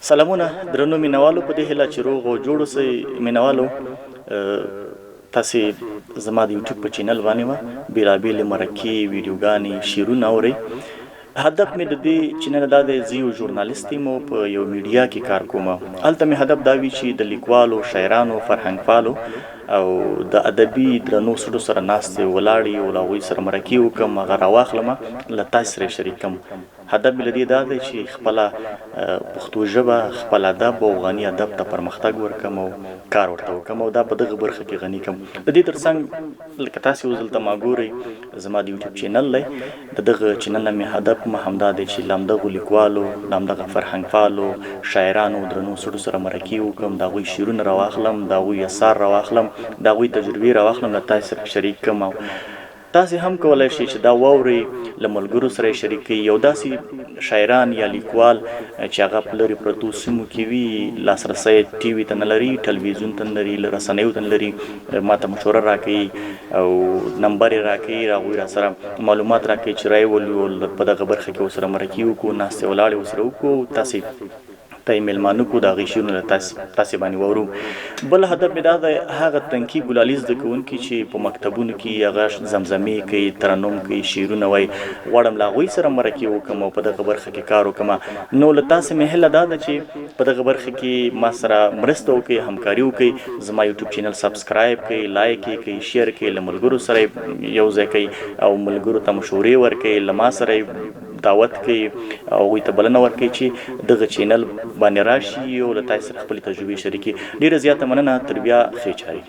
سلامونه درنو مینوالو په دې هیله چې روغ او جوړ اوسئ مینوالو. تاسې زما د یوټیوب په چینل باندې بیلابیلې مرکې ویډیوګانې شعرونه اورئ. هدف مې د دې چینل دا دی زه یو ژورنالیست یم او په یو میډیا کې کار کوم. هلته مې هدف دا وي چې د لیکوالو، شاعرانو، فرهنګپالو او د ادبي درنو سړو سره ناستې ولاړې او له هغوی سره مرکې وکړم، هغه راواخلم، له تاسې سره یې شریک کړم. هدف مې له دې دا دی چې خپله پښتو ژبه، خپل ادب او غني ادب ته پرمختګ ورکړم او کار ورته وکړم او دا په دغه برخه کې غني کړم. د دې ترڅنګ لکه تاسې اوس دلته ما ګورئ، زما د یوټیوب چینل دی. د دغه چینل نه مې هدف همدا دی چې له همدغو لیکوالو، له همدغه فرهنګپالو، شاعرانو، درنو سړو سره مرکې وکړم، د هغوی شعرونه راواخلم، د هغوی اثار راواخلم، د هغوی تجربې راواخلم، له تاسې سره شریک کړم. او تاسې هم کولی شئ چې دا واورئ، له ملګرو سره یې شریک کړئ. یو داسې شاعران یا لیکوال چې هغه په لرې پرتو سیمو کې وي، لاسرسی ټي وي ته نه لري، ټلویزیون ته نه لري، رسنیو ته نه لري، ما ته مشوره راکوي او نمبر یې راکوي، هغوی را سره معلومات راکوي چې رایې ولو په دغه برخه کې ورسره مرکې وکړو، ناستې ولاړې ورسره وکړو، تاسې ته یې میلمانه کړو، د هغې شعرونه له تاسې باندې واورو. بل هدف مې دا دی هغه تنکي ګلالي زده کوونکي چې په مکتبونو کې هغه زمزمې کوي، ترنم کوي، شعرونه وایي، غواړم له هغوی سره مرکې وکړم او په دغه برخه کې کار وکړم. نو له تاسې مې هیله دا ده چې په دغه برخه کې ما سره مرسته وکړئ، همکاري وکړئ، زما یوټیوب چینل سبسکرایب کړئ، لایک یې کړئ، شیر کړئ، له ملګرو سره یو ځای کړئ او ملګرو ته مشورې ورکړئ، له ما سره دعوت کوي او هغوی ته بلنه ورکوي چې دغه چینل باندې راشي او له تاسې سره خپلې تجربې شریکي. ډېره زیاته مننه. تر بیا ښې چارې.